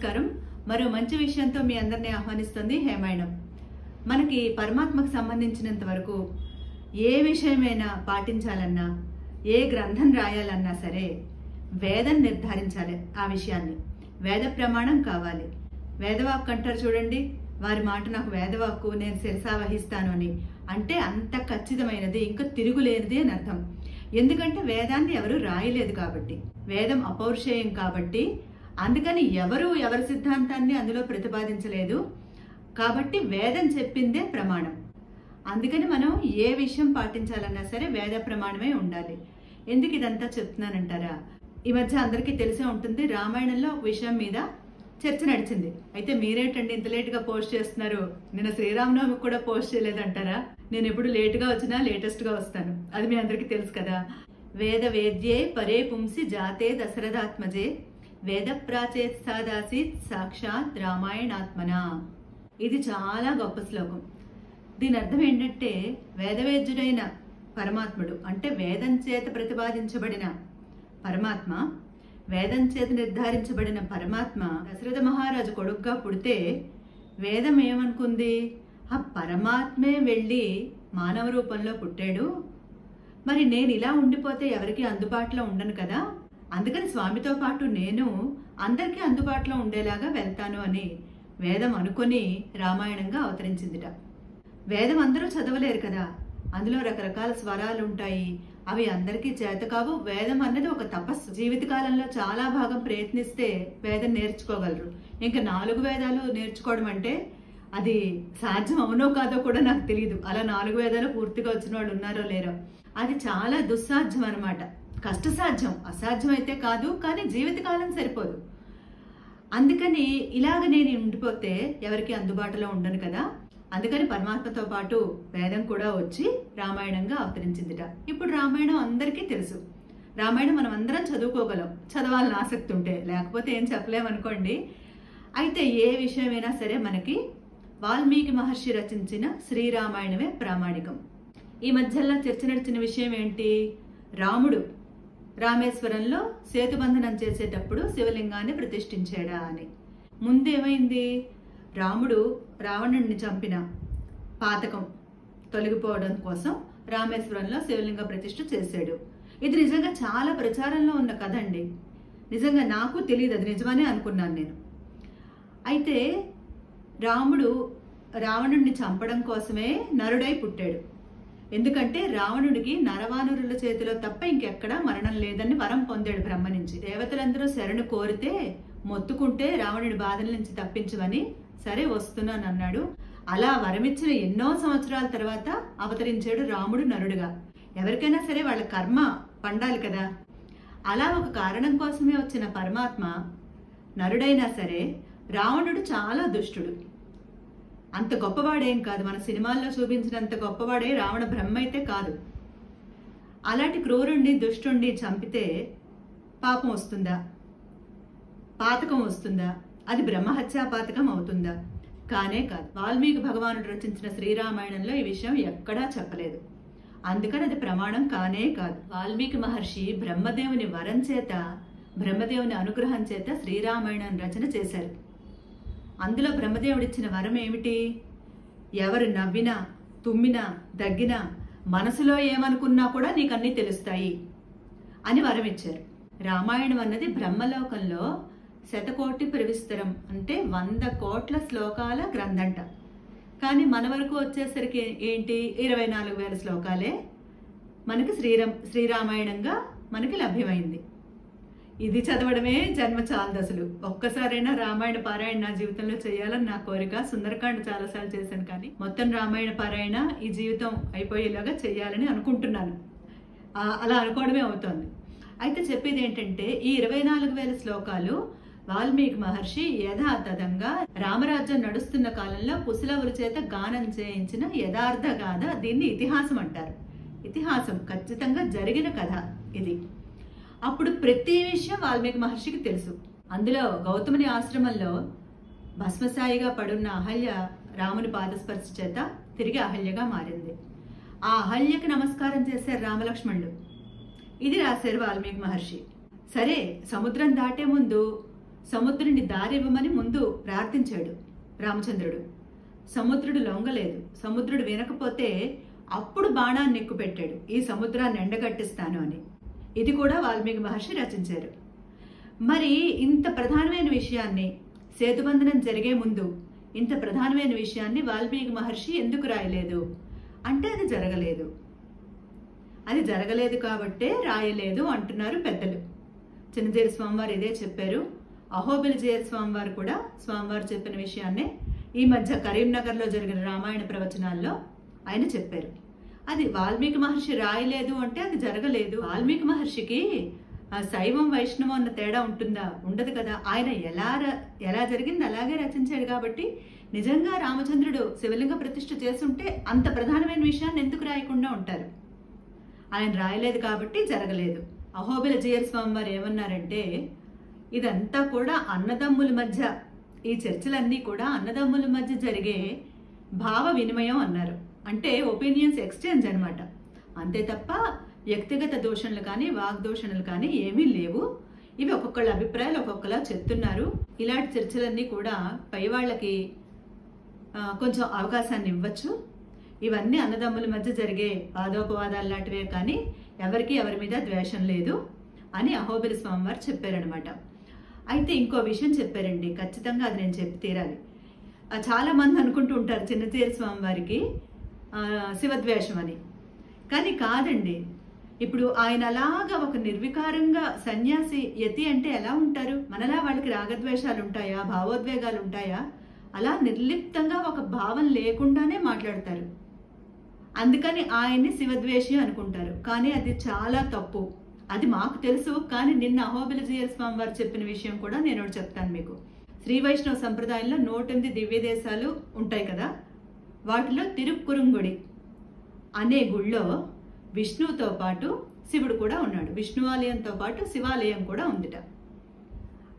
నమస్కారం. మరో మంచి విషయంతో మీ అందరినీ ఆహ్వానిస్తుంది హేమాయణం. మనకి పరమాత్మకు సంబంధించినంత వరకు ఏ విషయమైనా పాటించాలన్నా, ఏ గ్రంథం రాయాలన్నా సరే వేదం నిర్ధారించాలి. ఆ విషయాన్ని వేద ప్రమాణం కావాలి. వేదవాక్కు అంటారు చూడండి, వారి మాట నాకు వేదవాక్కు, నేను శిరసా వహిస్తాను అని. అంటే అంత ఖచ్చితమైనది, ఇంకా తిరుగులేనిది అని అర్థం. ఎందుకంటే వేదాన్ని ఎవరు రాయలేదు కాబట్టి, వేదం అపౌరుషేయం కాబట్టి, అందుకని ఎవరి సిద్ధాంతాన్ని అందులో ప్రతిపాదించలేదు కాబట్టి వేదం చెప్పిందే ప్రమాణం. అందుకని మనం ఏ విషయం పాటించాలన్నా సరే వేద ప్రమాణమే ఉండాలి. ఎందుకు ఇదంతా చెప్తున్నానంటారా? ఈ మధ్య అందరికీ తెలిసే ఉంటుంది, రామాయణంలో ఒక విషయం మీద చర్చ నడిచింది. అయితే మీరేంటండి ఇంత లేట్గా పోస్ట్ చేస్తున్నారు, నిన్న శ్రీరామనవమికి కూడా పోస్ట్ చేయలేదంటారా? నేను ఎప్పుడు లేటుగా వచ్చినా లేటెస్ట్గా వస్తాను, అది మీ అందరికీ తెలుసు కదా. వేద వేద్యే పరే పుంసి జాతే దశరథాత్మజే వేద ప్రాచేత్సాదాసీత్ సాక్షాత్ రామాయణాత్మన. ఇది చాలా గొప్ప శ్లోకం. దీని అర్థం ఏంటంటే, వేదవేద్యుడైన పరమాత్ముడు అంటే వేదం చేత ప్రతిపాదించబడిన పరమాత్మ, వేదం చేత నిర్ధారించబడిన పరమాత్మ దశరథ మహారాజు కొడుకుగా పుడితే వేదం ఏమనుకుంది, ఆ పరమాత్మే వెళ్ళి మానవ రూపంలో పుట్టాడు, మరి నేను ఇలా ఉండిపోతే ఎవరికి అందుబాటులో ఉండను కదా, అందుకని స్వామితో పాటు నేను అందరికీ అందుబాటులో ఉండేలాగా వెళ్తాను అని వేదం అనుకొని రామాయణంగా అవతరించిందిట. వేదం అందరూ చదవలేరు కదా, అందులో రకరకాల స్వరాలు ఉంటాయి, అవి అందరికీ చేత కావు. వేదం అన్నది ఒక తపస్సు. జీవితకాలంలో చాలా భాగం ప్రయత్నిస్తే వేదం నేర్చుకోగలరు. ఇంకా 4 వేదాలు నేర్చుకోవడం అంటే అది సాధ్యం అవునో కాదో కూడా నాకు తెలియదు. అలా 4 వేదాలు పూర్తిగా వచ్చిన వాళ్ళు ఉన్నారో లేరో. అది చాలా దుస్సాధ్యం అనమాట, కష్టసాధ్యం. అసాధ్యం అయితే కాదు, కానీ జీవితకాలం సరిపోదు. అందుకని ఇలాగ నేను ఉండిపోతే ఎవరికి అందుబాటులో ఉండను కదా, అందుకని పరమాత్మతో పాటు వేదం కూడా వచ్చి రామాయణంగా అవతరించిందిట. ఇప్పుడు రామాయణం అందరికీ తెలుసు. రామాయణం మనం అందరం చదువుకోగలం, చదవాలని ఆసక్తి ఉంటే, లేకపోతే ఏం చెప్పలేమనుకోండి. అయితే ఏ విషయమైనా సరే మనకి వాల్మీకి మహర్షి రచించిన శ్రీరామాయణమే ప్రామాణికం. ఈ మధ్యలో చర్చ నడిచిన విషయం ఏంటి, రాముడు రామేశ్వరంలో సేతుబంధనం చేసేటప్పుడు శివలింగాన్ని ప్రతిష్ఠించాడా అని. ముందేమైంది, రాముడు రావణుడిని చంపిన పాతకం తొలగిపోవడం కోసం రామేశ్వరంలో శివలింగ ప్రతిష్ఠ చేశాడు. ఇది నిజంగా చాలా ప్రచారంలో ఉన్న కథ అండి. నిజంగా నాకు తెలియదు, అది నిజమనే అనుకున్నాను నేను. అయితే రాముడు రావణుడిని చంపడం కోసమే నరుడై పుట్టాడు. ఎందుకంటే రావణుడికి నరవానరుల చేతిలో తప్ప ఇంకెక్కడా మరణం లేదని వరం పొందాడు బ్రహ్మ నుంచి. దేవతలందరూ శరణు కోరితే మొత్తుకుంటే రావణుడి బాధల నుంచి తప్పించమని, సరే వస్తున్నాను అన్నాడు. అలా వరమిచ్చిన ఎన్నో సంవత్సరాల తర్వాత అవతరించాడు రాముడు నరుడుగా. ఎవరికైనా సరే వాళ్ళ కర్మ పండాలి కదా. అలా ఒక కారణం కోసమే వచ్చిన పరమాత్మ నరుడైనా సరే రావణుడు చాలా దుష్టుడు. అంత గొప్పవాడేం కాదు, మన సినిమాల్లో చూపించినంత గొప్పవాడే రావణ బ్రహ్మ అయితే కాదు. అలాంటి క్రూరుణ్ణి దుష్టుణ్ణి చంపితే పాపం వస్తుందా, పాతకం వస్తుందా, అది బ్రహ్మహత్యా పాతకం అవుతుందా? కానే కాదు. వాల్మీకి భగవానుడు రచించిన శ్రీరామాయణంలో ఈ విషయం ఎక్కడా చెప్పలేదు. అందుకని అది ప్రమాణం కానే కాదు. వాల్మీకి మహర్షి బ్రహ్మదేవుని వరం చేత, బ్రహ్మదేవుని అనుగ్రహం చేత శ్రీరామాయణం రచన చేశారు. అందులో బ్రహ్మదేవుడిచ్చిన వరం ఏమిటి, ఎవరు నవ్వినా తుమ్మినా దగ్గినా మనసులో ఏమనుకున్నా కూడా నీకు అన్నీ తెలుస్తాయి అని వరం ఇచ్చారు. రామాయణం అన్నది బ్రహ్మలోకంలో 100,000,000 ప్రవిస్తరం, అంటే 100 కోట్ల శ్లోకాల గ్రంథంట. కానీ మన వరకు వచ్చేసరికి ఏంటి, 24,000 శ్లోకాలే మనకి శ్రీరామాయణంగా మనకి లభ్యమైంది. ఇది చదవడమే జన్మ చాలదు అసలు. ఒక్కసారైనా రామాయణ పారాయణ నా జీవితంలో చేయాలని నా కోరిక. సుందరకాండ చాలాసార్లు చేశాను, కానీ మొత్తం రామాయణ పారాయణ ఈ జీవితం అయిపోయేలాగా చేయాలని అనుకుంటున్నాను. అలా అనుకోవడమే అవుతోంది. అయితే చెప్పేది ఏంటంటే, ఈ 24,000 శ్లోకాలు వాల్మీకి మహర్షి యథాతథంగా రామరాజ్యం నడుస్తున్న కాలంలో కుశలవుల చేత గానం చేయించిన యథార్థ గాథ. దీన్ని ఇతిహాసం అంటారు. ఇతిహాసం, ఖచ్చితంగా జరిగిన కథ ఇది. అప్పుడు ప్రతి విషయం వాల్మీకి మహర్షికి తెలుసు. అందులో గౌతముని ఆశ్రమంలో భస్మసాయిగా పడున్న అహల్య రాముని పాదస్పర్శ చేత తిరిగి అహల్యగా మారింది. ఆ అహల్యకి నమస్కారం చేశారు రామలక్ష్మణులు. ఇది రాశారు వాల్మీకి మహర్షి. సరే, సముద్రం దాటే ముందు సముద్రుడిని దారివ్వమని ముందు ప్రార్థించాడు రామచంద్రుడు. సముద్రుడు లొంగలేదు. సముద్రుడు వినకపోతే అప్పుడు బాణాన్ని ఎక్కుపెట్టాడు, ఈ సముద్రాన్ని ఎండగట్టిస్తాను అని. ఇది కూడా వాల్మీకి మహర్షి రచించారు. మరి ఇంత ప్రధానమైన విషయాన్ని, సేతుబంధనం జరిగే ముందు ఇంత ప్రధానమైన విషయాన్ని వాల్మీకి మహర్షి ఎందుకు రాయలేదు అంటే అది జరగలేదు. అది జరగలేదు కాబట్టే రాయలేదు అంటున్నారు పెద్దలు. చిన్నజీర స్వామివారు ఇదే చెప్పారు. అహోబిలజీర స్వామివారు కూడా స్వామివారు చెప్పిన విషయాన్నే ఈ మధ్య కరీంనగర్లో జరిగిన రామాయణ ప్రవచనాల్లో ఆయన చెప్పారు. అది వాల్మీకి మహర్షి రాయలేదు అంటే అది జరగలేదు. వాల్మీకి మహర్షికి శైవం వైష్ణవం అన్న తేడా ఉంటుందా? ఉండదు కదా. ఆయన ఎలా జరిగింది అలాగే రచించాడు కాబట్టి నిజంగా రామచంద్రుడు శివలింగ ప్రతిష్ఠ చేస్తుంటే అంత ప్రధానమైన విషయాన్ని ఎందుకు రాయకుండా ఉంటారు? ఆయన రాయలేదు కాబట్టి జరగలేదు. అహోబిలజీర స్వామి వారు ఏమన్నారంటే, ఇదంతా కూడా అన్నదమ్ముల మధ్య, ఈ చర్చలన్నీ కూడా అన్నదమ్ముల మధ్య జరిగే భావ వినిమయం అన్నారు. అంటే ఒపీనియన్స్ ఎక్స్చేంజ్ అనమాట. అంతే తప్ప వ్యక్తిగత దూషణలు కానీ వాగ్దూషణలు కానీ ఏమీ లేవు. ఇవి ఒక్కొక్కళ్ళ అభిప్రాయాలు ఒక్కొక్కలా చెప్తున్నారు. ఇలాంటి చర్చలన్నీ కూడా పై వాళ్ళకి కొంచెం అవకాశాన్ని ఇవ్వచ్చు. ఇవన్నీ అన్నదమ్ముల మధ్య జరిగే వాదోపవాదాలు లాంటివే కానీ ఎవరికి ఎవరి మీద ద్వేషం లేదు అని అహోబిల స్వామి వారు చెప్పారనమాట. అయితే ఇంకో విషయం చెప్పారండి, ఖచ్చితంగా అది నేను చెప్పి తీరాలి. చాలా మంది అనుకుంటూ ఉంటారు చిన్నజీర స్వామి వారికి శివద్వేషం అని, కానీ కాదండి. ఇప్పుడు ఆయన అలాగా ఒక నిర్వికారంగా సన్యాసి యతి అంటే ఎలా ఉంటారు? మనలా వాళ్ళకి రాగద్వేషాలు ఉంటాయా, భావోద్వేగాలు ఉంటాయా? అలా నిర్లిప్తంగా ఒక భావం లేకుండానే మాట్లాడతారు. అందుకని ఆయన్ని శివద్వేషి అనుకుంటారు. కానీ అది చాలా తప్పు. అది మాకు తెలుసు. కానీ నిన్న అహోబిలజీర స్వామి వారు చెప్పిన విషయం కూడా నేను చెప్తాను మీకు. శ్రీ వైష్ణవ సంప్రదాయంలో 108 దివ్య దేశాలు ఉంటాయి కదా, వాటిలో తిరుక్కురుంగుడి అనే గుళ్ళో విష్ణువుతో పాటు శివుడు కూడా ఉన్నాడు. విష్ణువాలయంతో పాటు శివాలయం కూడా ఉందిట.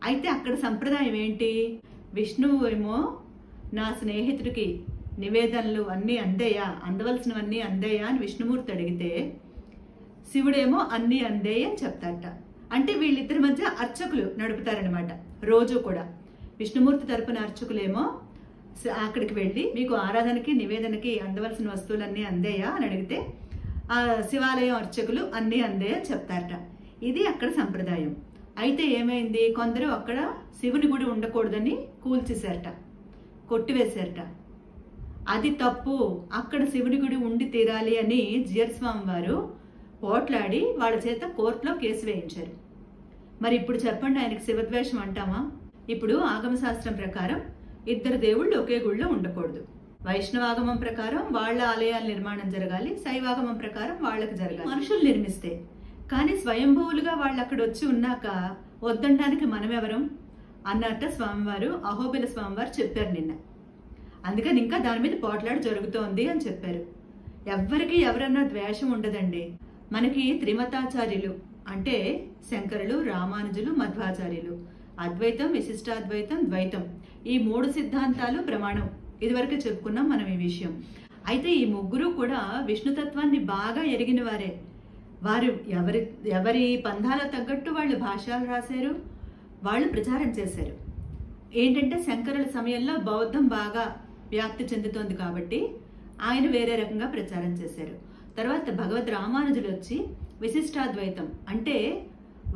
అయితే అక్కడ సంప్రదాయం ఏంటి? విష్ణువు ఏమో నా స్నేహితుడికి నివేదనలు అన్నీ అందేయా, అందవలసినవన్నీ అందేయా అని విష్ణుమూర్తి అడిగితే శివుడేమో అన్నీ అందే అని చెప్తారట. అంటే వీళ్ళిద్దరి మధ్య అర్చకులు నడుపుతారనమాట రోజు కూడా. విష్ణుమూర్తి తరపున అర్చకులేమో అక్కడికి వెళ్ళి మీకు ఆరాధనకి నివేదనకి అందవలసిన వస్తువులన్నీ అందేయా అని అడిగితే ఆ శివాలయం అర్చకులు అన్నీ అందే అని చెప్తారట. ఇది అక్కడ సంప్రదాయం. అయితే ఏమైంది, కొందరు అక్కడ శివుని గుడి ఉండకూడదని కూల్చేశారట, కొట్టివేశారట. అది తప్పు, అక్కడ శివుని గుడి ఉండి తీరాలి అని జీర స్వామి వారు పోట్లాడి వాళ్ళ చేత కోర్టులో కేసు వేయించారు. మరి ఇప్పుడు చెప్పండి, ఆయనకి శివద్వేషం అంటామా? ఇప్పుడు ఆగమశాస్త్రం ప్రకారం ఇద్దరు దేవుళ్ళు ఒకే గుడిలో ఉండకూడదు. వైష్ణవాగమం ప్రకారం వాళ్ళ ఆలయాల నిర్మాణం జరగాలి, శైవాగమం ప్రకారం వాళ్ళకి జరగాలి. మనుషులు నిర్మిస్తే. కానీ స్వయంభూవులుగా వాళ్ళు అక్కడ వచ్చి ఉన్నాక వద్దంటానికి మనమెవరం అన్నట్ట స్వామివారు అహోబిల స్వామివారు చెప్పారు నిన్న. అందుకని ఇంకా దాని మీద పోట్లాట జరుగుతోంది అని చెప్పారు. ఎవ్వరికి ఎవరన్నా ద్వేషం ఉండదండి. మనకి త్రిమతాచార్యులు అంటే శంకరులు, రామానుజులు, మధ్వాచార్యులు, అద్వైతం, విశిష్టాద్వైతం, ద్వైతం, ఈ 3 సిద్ధాంతాలు ప్రమాణం. ఇదివరకు చెప్పుకున్నాం మనం ఈ విషయం. అయితే ఈ ముగ్గురు కూడా విష్ణుతత్వాన్ని బాగా ఎరిగిన వారే. వారు ఎవరి పంధాల తగ్గట్టు వాళ్ళు భాష్యాలు రాశారు, వాళ్ళు ప్రచారం చేశారు. ఏంటంటే శంకరుల సమయంలో బౌద్ధం బాగా వ్యాప్తి చెందుతోంది కాబట్టి ఆయన వేరే రకంగా ప్రచారం చేశారు. తర్వాత భగవద్ రామానుజులు వచ్చి విశిష్టాద్వైతం అంటే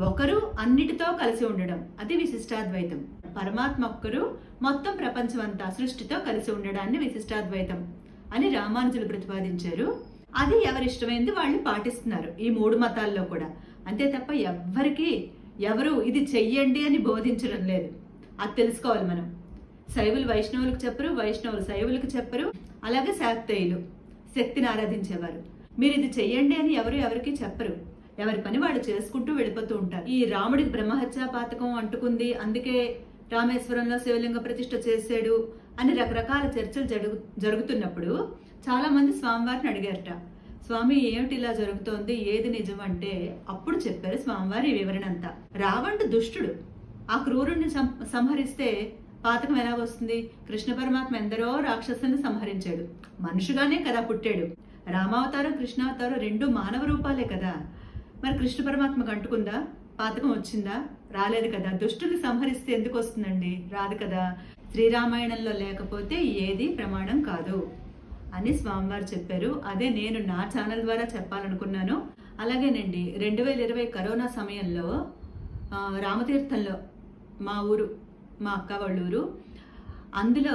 ఒకరు అన్నిటితో కలిసి ఉండడం, అది విశిష్టాద్వైతం. పరమాత్మ ఒక్కరు మొత్తం ప్రపంచం అంతా సృష్టితో కలిసి ఉండడాన్ని విశిష్టాద్వైతం అని రామానుజులు ప్రతిపాదించారు. అది ఎవరిష్టమైంది వాళ్ళు పాటిస్తున్నారు ఈ 3 మతాల్లో కూడా. అంతే తప్ప ఎవరు ఇది చెయ్యండి అని బోధించడం లేదు. అది తెలుసుకోవాలి మనం. శైవులు వైష్ణవులకు చెప్పరు, వైష్ణవులు శైవులకు చెప్పరు. అలాగే శాక్తేయులు శక్తిని ఆరాధించేవారు మీరు ఇది చెయ్యండి అని ఎవరికి చెప్పరు. ఎవరి పని వాళ్ళు చేసుకుంటూ వెళ్ళిపోతూ ఉంటారు. ఈ రాముడికి బ్రహ్మహత్యా పాతకం అంటుకుంది, అందుకే రామేశ్వరంలో శివలింగ ప్రతిష్ఠ చేశాడు అని రకరకాల చర్చలు జరుగుతున్నప్పుడు చాలా మంది స్వామివారిని అడిగారట, స్వామి ఏమిటి ఇలా జరుగుతోంది, ఏది నిజం అంటే అప్పుడు చెప్పారు స్వామివారి వివరణ అంతా. రావణుడు దుష్టుడు, ఆ క్రూరుణ్ణి సంహరిస్తే పాతకం ఎలా వస్తుంది? కృష్ణ పరమాత్మ ఎందరో రాక్షసుని సంహరించాడు, మనుషుగానే కదా పుట్టాడు. రామావతారం, కృష్ణావతారం 2 మానవ రూపాలే కదా. మరి కృష్ణ పరమాత్మకు అంటుకుందా పాతకం వచ్చిందా? రాలేదు కదా. దుష్టుని సంహరిస్తే ఎందుకు వస్తుందండి? రాదు కదా. శ్రీరామాయణంలో లేకపోతే ఏది ప్రమాణం కాదు అని స్వామివారు చెప్పారు. అదే నేను నా ఛానల్ ద్వారా చెప్పాలనుకున్నాను. అలాగేనండి 2020 కరోనా సమయంలో రామతీర్థంలో మా ఊరు, మా అక్క వాళ్ళ ఊరు, అందులో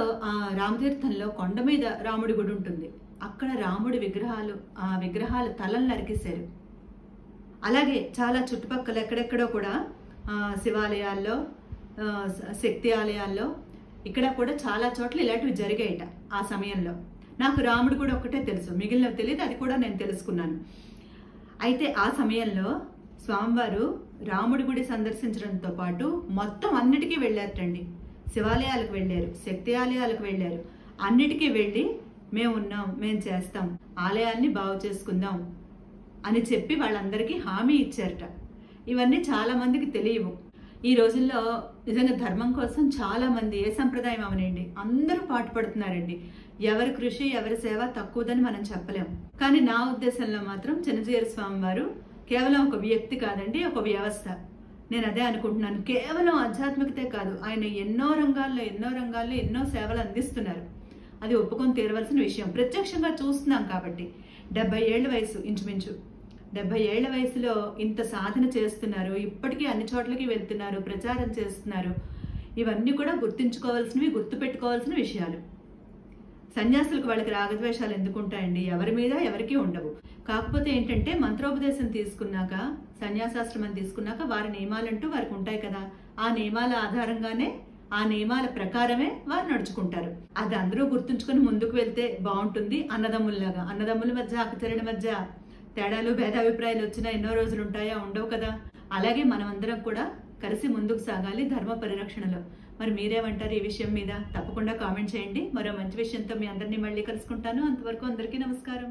రామతీర్థంలో కొండ మీద రాముడి గుడి ఉంటుంది. అక్కడ రాముడి విగ్రహాలు తలలు నరికేశారు. అలాగే చాలా చుట్టుపక్కల ఎక్కడెక్కడో కూడా శివాలయాల్లో, శక్తి ఆలయాల్లో ఇక్కడ కూడా చాలా చోట్ల ఇలాంటివి జరిగాయట. ఆ సమయంలో నాకు రాముడు కూడా ఒక్కటే తెలుసు, మిగిలినవి తెలియదు. అది కూడా నేను తెలుసుకున్నాను. అయితే ఆ సమయంలో స్వామివారు రాముడి గుడి సందర్శించడంతో పాటు మొత్తం అన్నిటికీ వెళ్ళారటండి. శివాలయాలకు వెళ్ళారు, శక్తి ఆలయాలకు వెళ్ళారు. అన్నిటికీ వెళ్ళి మేము ఉన్నాం, మేము చేస్తాం, ఆలయాల్ని బాగు చేసుకుందాం అని చెప్పి వాళ్ళందరికీ హామీ ఇచ్చారట. ఇవన్నీ చాలా మందికి తెలియవు. ఈ రోజుల్లో నిజంగా ధర్మం కోసం చాలా మంది, ఏ సంప్రదాయం అవనండి, అందరూ పాటుపడుతున్నారండి. ఎవరి కృషి ఎవరి సేవ తక్కువదని మనం చెప్పలేం. కానీ నా ఉద్దేశంలో మాత్రం చిన్నజీయర్ స్వామి వారు కేవలం ఒక వ్యక్తి కాదండి, ఒక వ్యవస్థ. నేను అదే అనుకుంటున్నాను. కేవలం ఆధ్యాత్మికతే కాదు, ఆయన ఎన్నో రంగాల్లో ఎన్నో సేవలు అందిస్తున్నారు. అది ఒప్పుకొని తీరవలసిన విషయం. ప్రత్యక్షంగా చూస్తున్నాం కాబట్టి. 70 ఏళ్ల వయసు, ఇంచుమించు 70 ఏళ్ల వయసులో ఇంత సాధన చేస్తున్నారు. ఇప్పటికీ అన్ని చోట్లకి వెళ్తున్నారు, ప్రచారం చేస్తున్నారు. ఇవన్నీ కూడా గుర్తుంచుకోవాల్సినవి, గుర్తుపెట్టుకోవాల్సిన విషయాలు. సన్యాసులకు వాళ్ళకి రాగద్వేషాలు ఎందుకు ఉంటాయండి? ఎవరి మీద ఎవరికి ఉండవు. కాకపోతే ఏంటంటే మంత్రోపదేశం తీసుకున్నాక, సన్యాసాశ్రమం తీసుకున్నాక వారి నియమాలంటూ వారికి ఉంటాయి కదా. ఆ నియమాల ఆధారంగానే, ఆ నియమాల ప్రకారమే వారు నడుచుకుంటారు. అది అందరూ గుర్తుంచుకొని ముందుకు వెళ్తే బాగుంటుంది. అన్నదమ్ముల్లాగా, అన్నదమ్ముల మధ్య, అక్కచెల్లెల మధ్య తేడాలు భేదాభిప్రాయాలు వచ్చినా ఎన్నో రోజులు ఉంటాయా? ఉండవు కదా. అలాగే మనమందరం కూడా కలిసి ముందుకు సాగాలి ధర్మ పరిరక్షణలో. మరి మీరేమంటారు ఈ విషయం మీద? తప్పకుండా కామెంట్ చేయండి. మరో మంచి విషయంతో మీ అందరినీ మళ్ళీ కలుసుకుంటాను. అంతవరకు అందరికీ నమస్కారం.